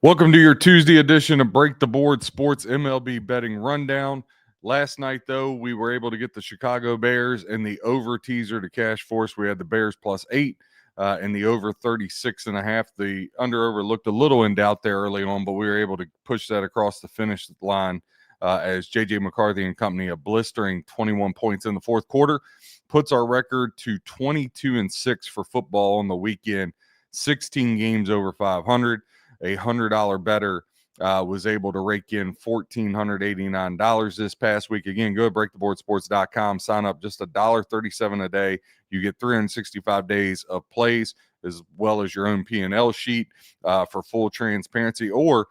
Welcome to your Tuesday edition of Break the Board Sports MLB Betting Rundown. Last night, though, we were able to get the Chicago Bears and the over teaser to cash for us. We had the Bears +8 and the over 36.5. The under-over looked a little in doubt there early on, but we were able to push that across the finish line as J.J. McCarthy and company, a blistering 21 points in the fourth quarter, puts our record to 22-6 for football on the weekend, 16 games over 500. A $100 better was able to rake in $1,489 this past week. Again, go to breaktheboardsports.com, sign up just $1.37 a day. You get 365 days of plays as well as your own P&L sheet for full transparency. Or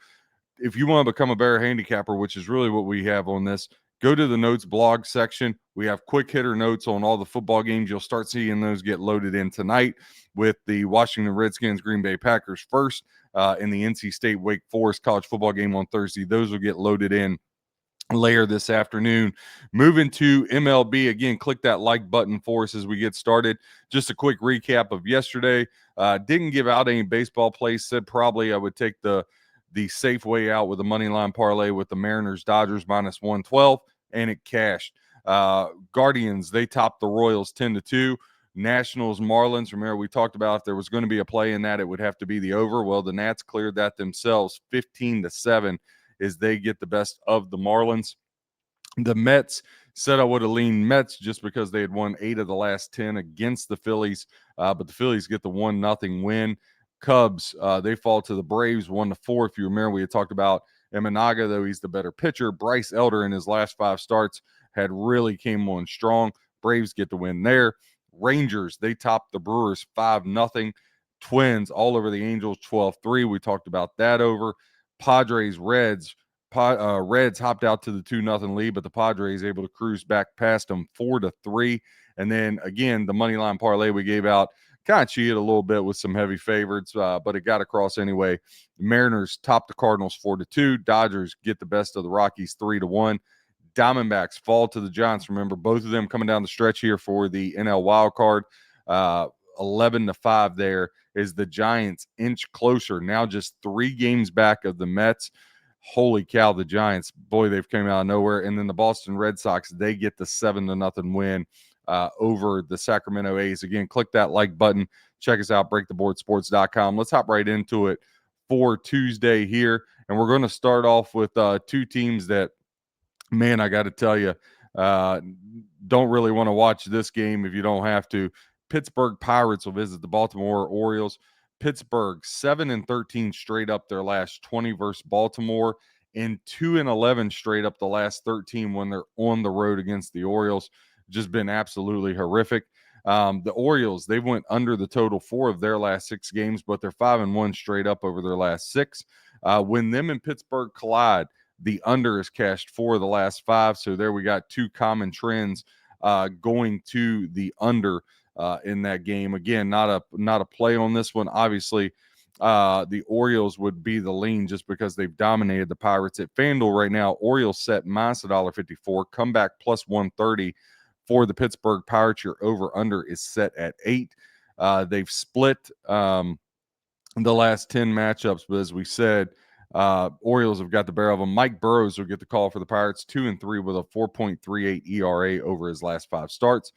if you want to become a better handicapper, which is really what we have on this, go to the notes blog section. We have quick hitter notes on all the football games. You'll start seeing those get loaded in tonight with the Washington Redskins, Green Bay Packers first, and the NC State Wake Forest college football game on Thursday. Those will get loaded in later this afternoon. Moving to MLB, again, click that like button for us as we get started. Just a quick recap of yesterday. Didn't give out any baseball plays. Said probably I would take the safe way out with a money line parlay with the Mariners Dodgers -112, and it cashed. Guardians, they topped the Royals 10-2. Nationals Marlins, remember we talked about if there was going to be a play in that, it would have to be the over. Well, the Nats cleared that themselves 15-7 as they get the best of the Marlins. The Mets said I would have leaned Mets just because they had won 8 of the last 10 against the Phillies, but the Phillies get the 1-0 win. Cubs, they fall to the Braves 1-4. If you remember, we had talked about Imanaga, though he's the better pitcher. Bryce Elder in his last 5 starts had really came on strong. Braves get the win there. Rangers, they topped the Brewers 5-0. Twins all over the Angels 12-3. We talked about that over. Padres, Reds hopped out to the 2-0 lead, but the Padres able to cruise back past them 4-3. And then again, the money line parlay we gave out kind of cheated a little bit with some heavy favorites, but it got across anyway. The Mariners top the Cardinals 4-2. Dodgers get the best of the Rockies 3-1. Diamondbacks fall to the Giants. Remember, both of them coming down the stretch here for the NL wild card. 11-5 there is the Giants inch closer. Now just 3 games back of the Mets. Holy cow, the Giants, boy, they've come out of nowhere. And then the Boston Red Sox, they get the 7-0 win over the Sacramento A's. Again, click that like button. Check us out, breaktheboardsports.com. Let's hop right into it for Tuesday here. And we're going to start off with 2 teams that, man, I got to tell you, don't really want to watch this game if you don't have to. Pittsburgh Pirates will visit the Baltimore Orioles. Pittsburgh 7-13 straight up their last 20 versus Baltimore, and 2-11 straight up the last 13 when they're on the road against the Orioles. Just been absolutely horrific. The Orioles, they went under the total 4 of their last 6 games, but they're 5-1 straight up over their last 6. When them and Pittsburgh collide, the under is cashed 4 of the last 5. So there we got 2 common trends going to the under in that game. Again, not a play on this one. Obviously, the Orioles would be the lean just because they've dominated the Pirates. At FanDuel right now, Orioles set -$1.54, comeback +130 for the Pittsburgh Pirates. Your over-under is set at 8. They've split the last 10 matchups, but as we said, Orioles have got the better of them. Mike Burrows will get the call for the Pirates, 2-3 with a 4.38 ERA over his last 5 starts.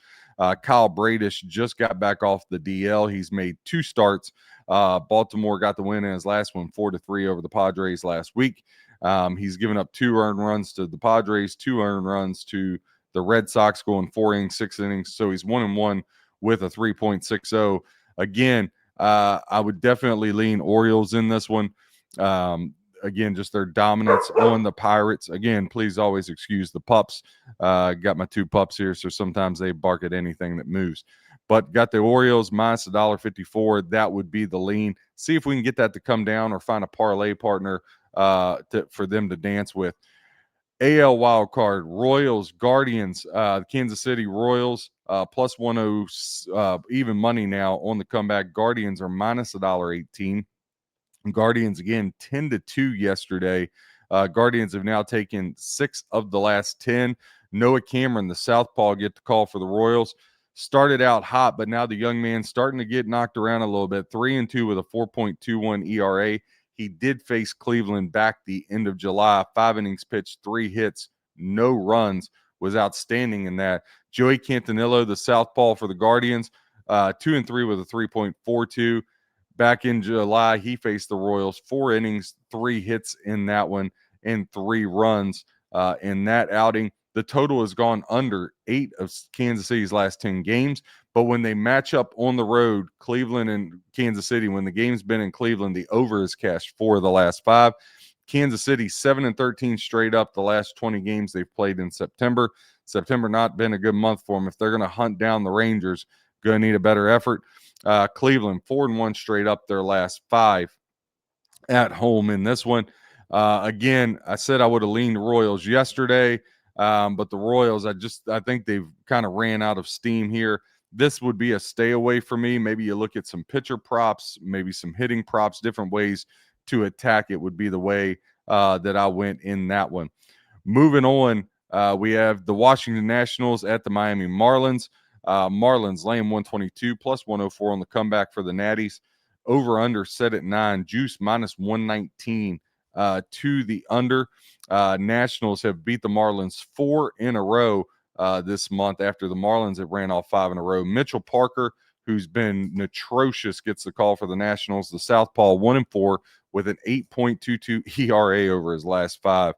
Kyle Bradish just got back off the DL. He's made 2 starts. Baltimore got the win in his last one, 4-3 over the Padres last week. He's given up 2 earned runs to the Padres, 2 earned runs to the Red Sox, going 4 innings, 6 innings. So he's 1-1 with a 3.60. Again, I would definitely lean Orioles in this one. Again, just their dominance on the Pirates. Again, please always excuse the pups. Got my 2 pups here, so sometimes they bark at anything that moves. But got the Orioles -$1.54. That would be the lean. See if we can get that to come down or find a parlay partner for them to dance with. AL wild card, Royals, Guardians, Kansas City Royals, +100 even money now on the comeback. Guardians are -$1.18. Guardians again 10-2 yesterday. Guardians have now taken 6 of the last 10. Noah Cameron, the southpaw, get the call for the Royals. Started out hot, but now the young man's starting to get knocked around a little bit. 3-2 with a 4.21 ERA. He did face Cleveland back the end of July. 5 innings pitched, 3 hits, no runs, was outstanding in that. Joey Cantanillo, the southpaw for the Guardians, 2-3 with a 3.42. Back in July, he faced the Royals. 4 innings, 3 hits in that one, and 3 runs in that outing. The total has gone under 8 of Kansas City's last 10 games. But when they match up on the road, Cleveland and Kansas City, when the game's been in Cleveland, the over is cashed 4 of the last 5. Kansas City 7-13 straight up the last 20 games they've played in September. September not been a good month for them. If they're going to hunt down the Rangers, going to need a better effort. Cleveland 4-1 straight up their last 5 at home in this one. Again, I said I would have leaned Royals yesterday, but the Royals, I think they've kind of ran out of steam here. This would be a stay away for me. Maybe you look at some pitcher props, maybe some hitting props, different ways to attack it would be the way that I went in that one. Moving on, we have the Washington Nationals at the Miami Marlins. Marlins laying 122 plus 104 on the comeback for the Natties. Over under set at 9. Juice minus 119 to the under. Nationals have beat the Marlins 4 in a row this month after the Marlins have ran off 5 in a row. Mitchell Parker, who's been atrocious, gets the call for the Nationals. The southpaw 1-4 with an 8.22 ERA over his last 5.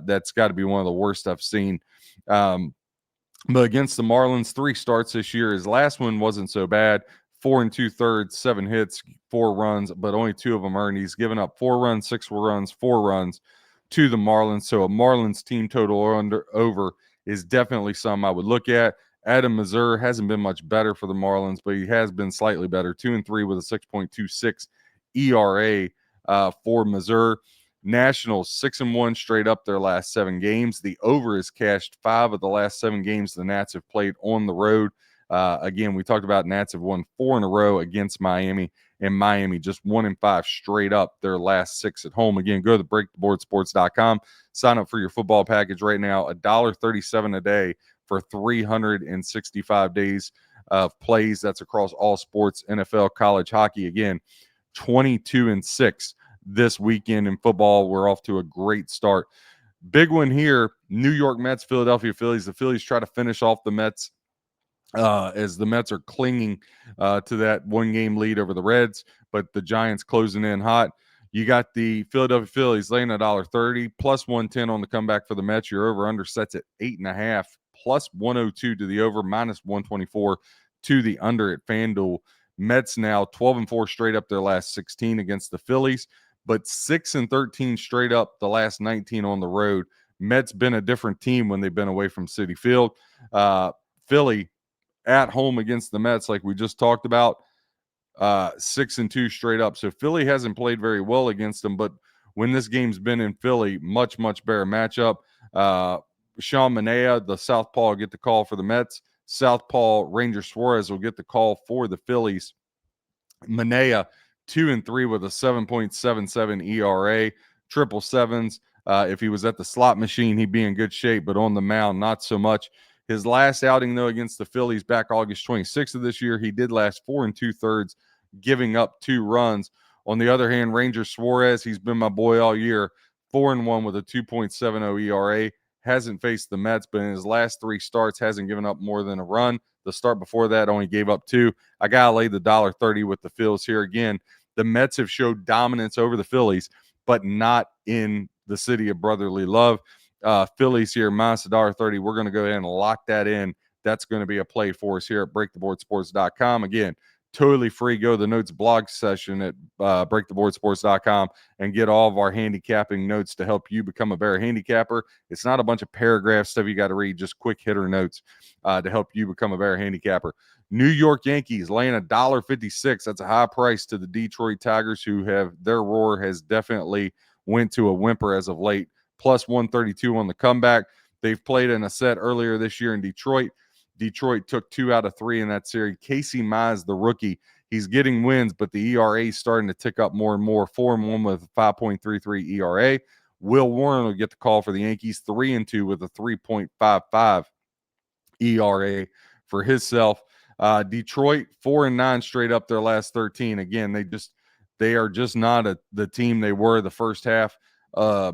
That's got to be one of the worst I've seen. But against the Marlins, 3 starts this year. His last one wasn't so bad. 4 2/3, 7 hits, 4 runs, but only 2 of them earned. He's given up 4 runs, 6 runs, 4 runs to the Marlins. So a Marlins team total over is definitely something I would look at. Adam Mazur hasn't been much better for the Marlins, but he has been slightly better. 2-3 with a 6.26 ERA for Mazur. Nationals 6-1 straight up their last 7 games. The over is cashed 5 of the last 7 games the Nats have played on the road. Again, we talked about Nats have won 4 in a row against Miami, and Miami just 1-5 straight up their last 6 at home. Again, go to breaktheboardsports.com. Sign up for your football package right now. $1.37 a day for 365 days of plays. That's across all sports, NFL, college, hockey. Again, 22-6 this weekend in football. We're off to a great start. Big one here, New York Mets, Philadelphia Phillies. The Phillies try to finish off the Mets as the Mets are clinging to that 1-game lead over the Reds, but the Giants closing in hot. You got the Philadelphia Phillies laying $1.30 plus 110 on the comeback for the Mets. Your over-under sets at 8.5 plus 102 to the over, minus 124 to the under at FanDuel. Mets now 12-4 straight up their last 16 against the Phillies, but 6-13 straight up the last 19 on the road. Mets been a different team when they've been away from Citi Field. Philly at home against the Mets, like we just talked about, 6-2 straight up. So Philly hasn't played very well against them, but when this game's been in Philly, much better matchup. Sean Manaea, the southpaw, will get the call for the Mets. Southpaw Ranger Suarez will get the call for the Phillies. Manaea 2-3 with a 7.77 ERA, triple sevens. If he was at the slot machine, he'd be in good shape, but on the mound, not so much. His last outing, though, against the Phillies back August 26th of this year, he did last 4 2/3, giving up 2 runs. On the other hand, Ranger Suarez, he's been my boy all year, 4-1 with a 2.70 ERA. Hasn't faced the Mets, but in his last 3 starts, hasn't given up more than a run. The start before that only gave up 2. I got to lay the $1.30 with the Phils here again. The Mets have showed dominance over the Phillies, but not in the city of brotherly love. Phillies here, minus $1.30. We're going to go ahead and lock that in. That's going to be a play for us here at breaktheboardsports.com. Again, totally free. Go to the notes blog session at breaktheboardsports.com and get all of our handicapping notes to help you become a better handicapper. It's not a bunch of paragraph stuff you got to read, just quick hitter notes to help you become a better handicapper. New York Yankees laying $1.56. That's a high price to the Detroit Tigers, who have their roar has definitely went to a whimper as of late. Plus 132 on the comeback. They've played in a set earlier this year in Detroit. Detroit took 2 out of 3 in that series. Casey Mize, the rookie, he's getting wins, but the ERA is starting to tick up more and more. 4-1 with a 5.33 ERA. Will Warren will get the call for the Yankees. 3-2 with a 3.55 ERA for himself. Detroit 4-9 straight up their last 13. Again, They are just not the team they were the first half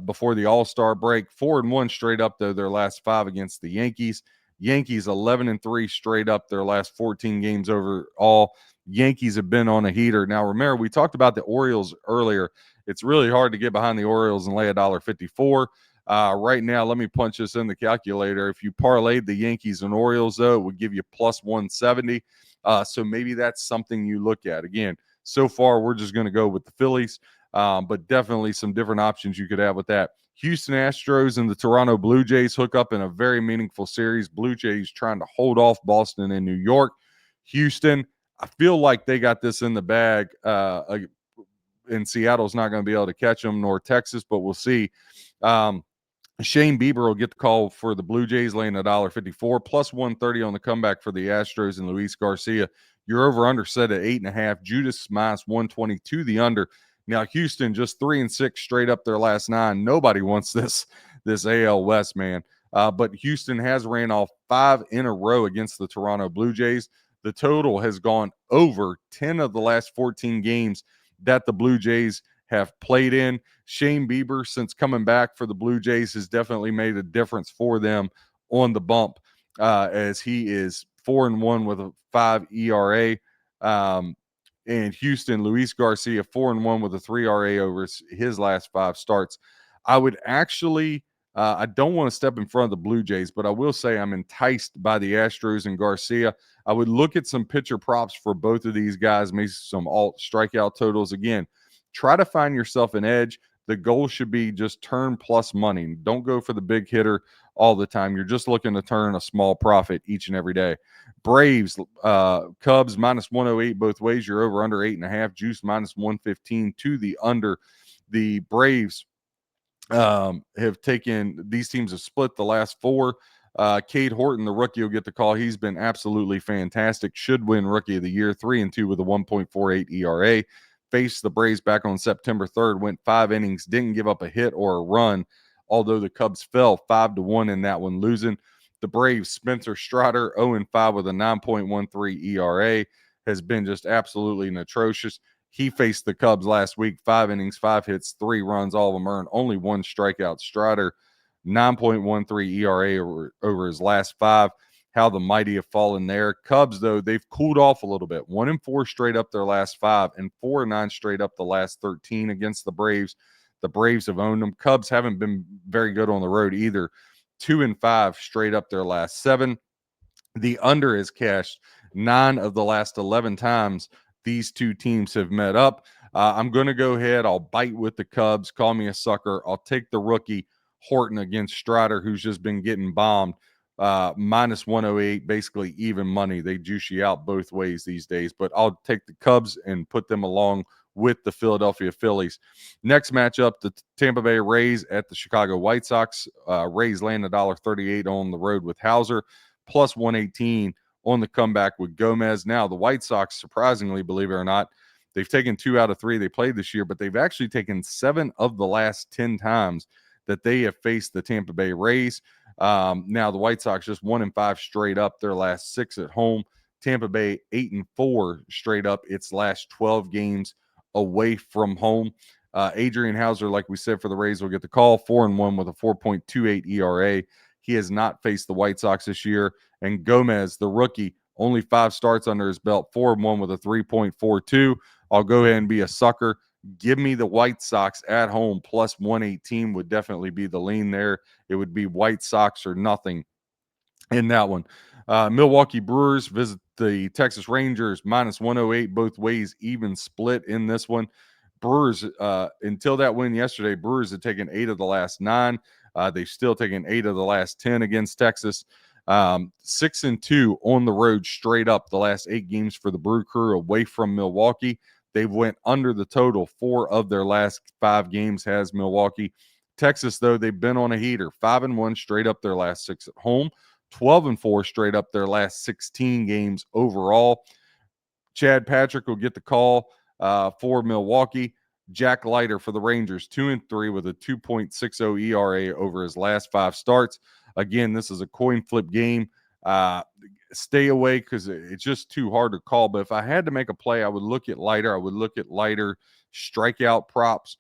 before the All-Star break. 4-1 straight up, though, their last 5 against the Yankees. Yankees 11-3 straight up their last 14 games overall. Yankees have been on a heater. Now, remember, we talked about the Orioles earlier. It's really hard to get behind the Orioles and lay $1.54. Right now, let me punch this in the calculator. If you parlayed the Yankees and Orioles, though, it would give you plus 170. So maybe that's something you look at. Again, so far, we're just going to go with the Phillies, but definitely some different options you could have with that. Houston Astros and the Toronto Blue Jays hook up in a very meaningful series. Blue Jays trying to hold off Boston and New York. Houston, I feel like they got this in the bag. And Seattle's not going to be able to catch them, nor Texas, but we'll see. Shane Bieber will get the call for the Blue Jays, laying $1.54, plus 130 on the comeback for the Astros and Luis Garcia. Your over-under set at 8.5. Judas minus 122 the under. Now, Houston just 3-6 straight up their last 9. Nobody wants this AL West, man. But Houston has ran off 5 in a row against the Toronto Blue Jays. The total has gone over 10 of the last 14 games that the Blue Jays have played in. Shane Bieber, since coming back for the Blue Jays, has definitely made a difference for them on the bump, as he is 4-1 with a 5 ERA. And Houston, Luis Garcia, 4-1 with a 3 RA over his last 5 starts. I would actually, I don't want to step in front of the Blue Jays, but I will say I'm enticed by the Astros and Garcia. I would look at some pitcher props for both of these guys, maybe some alt strikeout totals. Again, try to find yourself an edge. The goal should be just turn plus money. Don't go for the big hitter all the time. You're just looking to turn a small profit each and every day. Braves, Cubs minus 108 both ways. You're over under 8.5. Juice minus 115 to the under. The Braves have taken, these teams have split the last 4. Cade Horton, the rookie, will get the call. He's been absolutely fantastic. Should win Rookie of the Year. 3-2 with a 1.48 ERA. Faced the Braves back on September 3rd. Went 5 innings. Didn't give up a hit or a run, although the Cubs fell 5-1 in that one, losing. The Braves, Spencer Strider, 0-5 with a 9.13 ERA, has been just absolutely atrocious. He faced the Cubs last week, 5 innings, 5 hits, 3 runs, all of them earned, only 1 strikeout. Strider, 9.13 ERA over his last 5. How the mighty have fallen there. Cubs, though, they've cooled off a little bit. 1-4 straight up their last 5 and 4-9 straight up the last 13 against the Braves. The Braves have owned them. Cubs haven't been very good on the road either. 2-5 straight up their last 7. The under is cashed 9 of the last 11 times these two teams have met up. I'm going to go ahead. I'll bite with the Cubs. Call me a sucker. I'll take the rookie Horton against Strider, who's just been getting bombed. Minus 108, basically even money. They juice you out both ways these days. But I'll take the Cubs and put them along with the Philadelphia Phillies. Next matchup, the Tampa Bay Rays at the Chicago White Sox. Rays laying $1.38 on the road with Hauser, plus 118 on the comeback with Gomez. Now, the White Sox, surprisingly, believe it or not, they've taken 2 out of 3 they played this year, but they've actually taken 7 of the last 10 times that they have faced the Tampa Bay Rays. Now, the White Sox just 1-5 straight up their last 6 at home. Tampa Bay 8-4 straight up its last 12 games away from home. Adrian Hauser, like we said, for the Rays will get the call. 4-1 with a 4.28 ERA. He has not faced the White Sox this year. And Gomez, the rookie, only 5 starts under his belt, 4-1 with a 3.42. I'll go ahead and be a sucker. Give me the White Sox at home, plus 118 would definitely be the lean there. It would be White Sox or nothing in that one. Milwaukee Brewers visit the Texas Rangers, minus 108 both ways, even split in this one. Brewers, until that win yesterday, Brewers had taken 8 of the last 9. They've still taken 8 of the last 10 against Texas. 6-2 on the road straight up the last 8 games for the Brew Crew away from Milwaukee. They've went under the total. 4 of their last 5 games has Milwaukee. Texas, though, they've been on a heater. 5-1 straight up their last 6 at home. 12-4 straight up their last 16 games overall. Chad Patrick will get the call for Milwaukee. Jack Leiter for the Rangers, 2-3 with a 2.60 ERA over his last 5 starts. Again, this is a coin flip game. Stay away because it's just too hard to call. But if I had to make a play, I would look at Leiter. I would look at Leiter strikeout props.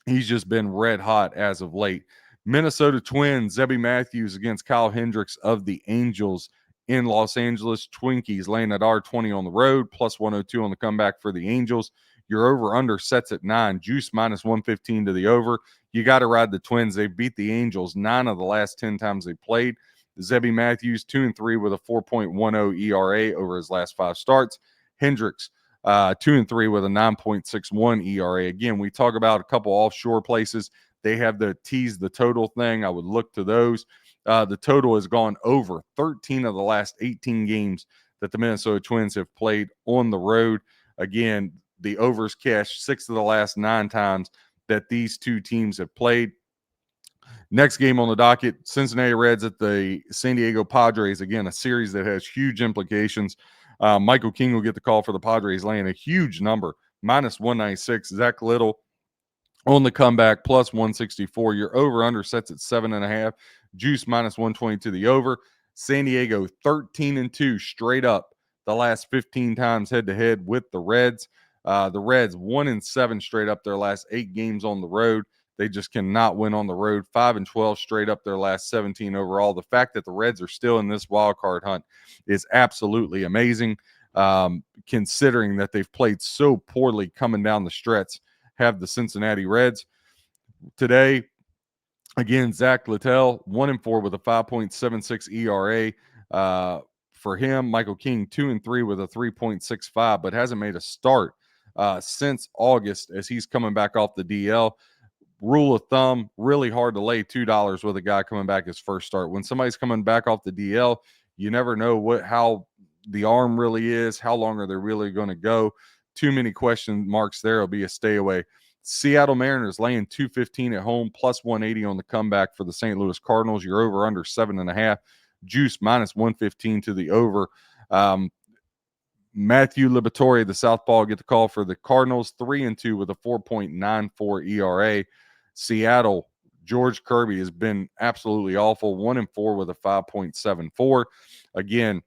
He's just been red hot as of late. Minnesota Twins, Zebby Matthews against Kyle Hendricks of the Angels in Los Angeles. Twinkies laying at R20 on the road, plus 102 on the comeback for the Angels. Your over-under sets at 9. Juice minus 115 to the over. You got to ride the Twins. They beat the Angels 9 of the last 10 times they played. Zebby Matthews, 2-3 with a 4.10 ERA over his last 5 starts. Hendricks, 2-3 with a 9.61 ERA. Again, we talk about a couple offshore places. They have the tease the total thing. I would look to those. The total has gone over 13 of the last 18 games that the Minnesota Twins have played on the road. Again, the overs cashed 6 of the last 9 times that these two teams have played. Next game on the docket, Cincinnati Reds at the San Diego Padres. Again, a series that has huge implications. Michael King will get the call for the Padres, laying a huge number, minus 196. Zach Little on the comeback, plus 164. Your over-under sets at 7.5. Juice minus 120 to the over. San Diego 13-2 straight up the last 15 times head-to-head with the Reds. The Reds 1-7 straight up their last 8 games on the road. They just cannot win on the road. 5-12 straight up their last 17 overall. The fact that the Reds are still in this wild card hunt is absolutely amazing, considering that they've played so poorly coming down the stretch. Have the Cincinnati Reds today. Again, Zach Littell, 1-4 with a 5.76 ERA. For him, Michael King, 2-3 with a 3.65, but hasn't made a start since August as he's coming back off the DL. Rule of thumb, really hard to lay $2 with a guy coming back his first start. When somebody's coming back off the DL, you never know how the arm really is, how long are they really going to go. Too many question marks there. It'll be a stay away. Seattle Mariners laying 215 at home, plus 180 on the comeback for the St. Louis Cardinals. You're over under 7.5. Juice minus 115 to the over. Matthew Liberatore, the southpaw, get the call for the Cardinals, 3-2 with a 4.94 ERA. Seattle, George Kirby has been absolutely awful, 1-4 with a 5.74. Again,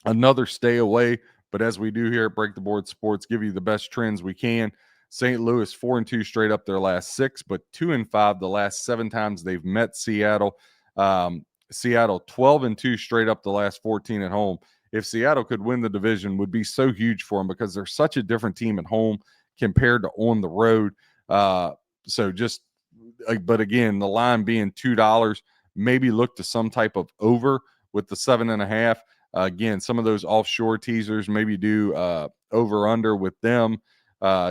another stay away, but as we do here at Break the Board Sports, give you the best trends we can. St. Louis 4-2 straight up their last 6, but 2-5 the last 7 times they've met Seattle. Seattle 12-2 straight up the last 14 at home. If Seattle could win the division, would be so huge for them because they're such a different team at home compared to on the road. But again, the line being $2, maybe look to some type of over with the 7.5. Again, some of those offshore teasers, maybe do over under with them,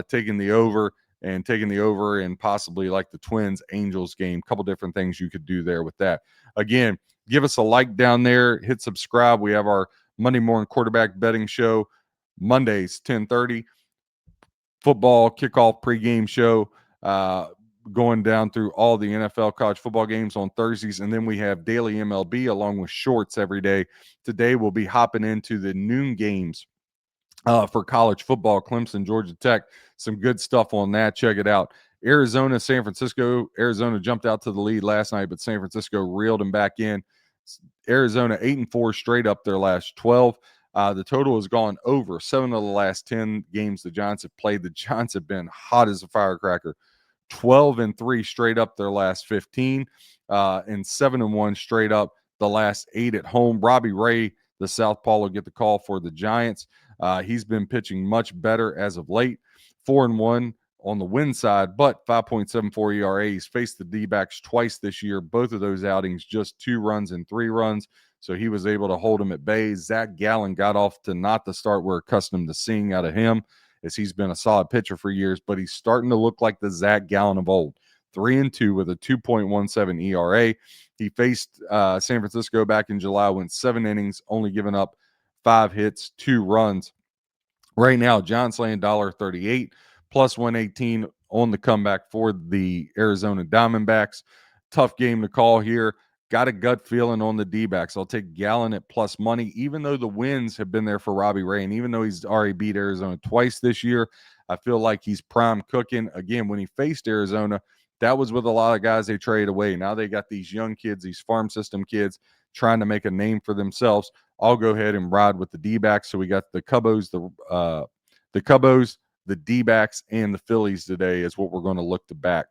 taking the over and possibly like the Twins Angels game. A couple different things you could do there with that. Again, give us a like down there, hit subscribe. We have our Monday morning quarterback betting show, Mondays, 10:30. Football kickoff pregame show, going down through all the NFL college football games on Thursdays. And then we have daily MLB along with shorts every day. Today we'll be hopping into the noon games for college football, Clemson, Georgia Tech. Some good stuff on that. Check it out. Arizona, San Francisco. Arizona jumped out to the lead last night, but San Francisco reeled them back in. Arizona 8-4 straight up their last 12. The total has gone over 7 of the last 10 games the Giants have played. The Giants have been hot as a firecracker. 12-3 straight up their last 15, and 7-1 straight up the last 8 at home. Robbie Ray, the southpaw, will get the call for the Giants. He's been pitching much better as of late. 4-1 on the win side, but 5.74 ERA. He's faced the D-backs twice this year. Both of those outings, just 2 runs and 3 runs. So he was able to hold him at bay. Zach Gallen got off to not the start we're accustomed to seeing out of him, as he's been a solid pitcher for years, but he's starting to look like the Zach Gallen of old. 3-2 with a 2.17 ERA. He faced San Francisco back in July, went 7 innings, only giving up 5 hits, 2 runs. Right now, John's laying $1.38, plus 118 on the comeback for the Arizona Diamondbacks. Tough game to call here. Got a gut feeling on the D-backs. I'll take Gallen at plus money, even though the wins have been there for Robbie Ray. And even though he's already beat Arizona twice this year, I feel like he's prime cooking. Again, when he faced Arizona, that was with a lot of guys they traded away. Now they got these young kids, these farm system kids, trying to make a name for themselves. I'll go ahead and ride with the D-backs. So we got the Cubos, the D-backs and the Phillies today is what we're going to look to back.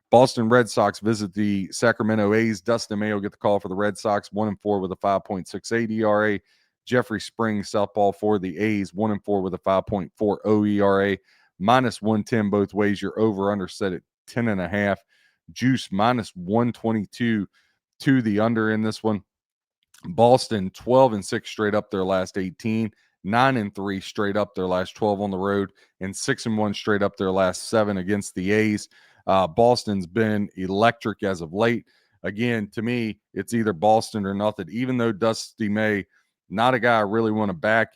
Boston Red Sox visit the Sacramento A's. Dustin May will get the call for the Red Sox, 1-4 with a 5.68 ERA. Jeffrey Springs, southpaw for the A's, 1-4 with a 5.40 ERA. Minus 110 both ways. Your over-under set at 10.5. Juice minus 122 to the under in this one. Boston 12-6 straight up their last 18, 9-3 straight up their last 12 on the road, and 6-1 straight up their last 7 against the A's. Boston's been electric as of late. Again, to me, it's either Boston or nothing. Even though Dusty May, not a guy I really want to back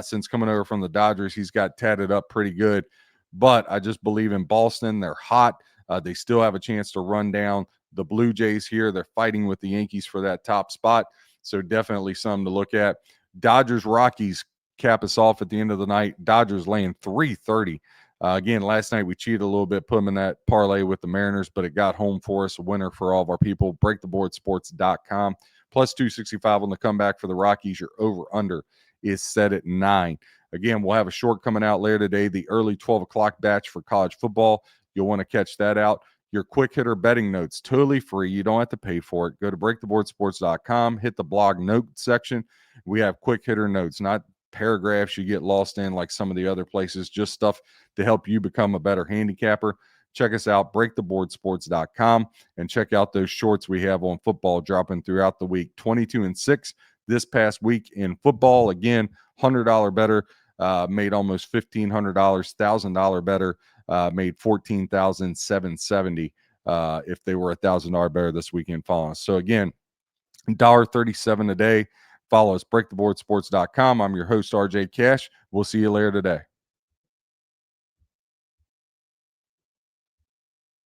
since coming over from the Dodgers, he's got tatted up pretty good. But I just believe in Boston. They're hot. They still have a chance to run down the Blue Jays here. They're fighting with the Yankees for that top spot. So definitely something to look at. Dodgers Rockies cap us off at the end of the night. Dodgers laying 330. Again, last night we cheated a little bit, put them in that parlay with the Mariners, but it got home for us, a winner for all of our people. BreakTheBoardSports.com. Plus 265 on the comeback for the Rockies. Your over-under is set at 9. Again, we'll have a short coming out later today, the early 12 o'clock batch for college football. You'll want to catch that out. Your quick hitter betting notes, totally free. You don't have to pay for it. Go to breaktheboardsports.com, hit the blog note section. We have quick hitter notes, not paragraphs you get lost in like some of the other places, just stuff to help you become a better handicapper. Check us out, breaktheboardsports.com, and check out those shorts we have on football dropping throughout the week. 22-6 this past week in football. Again, $100 better, made almost $1,500, $1,000 better. Made $14,770 if they were $1,000 better this weekend following us. So again, $1.37 a day. Follow us, breaktheboardsports.com. I'm your host, RJ Cash. We'll see you later today.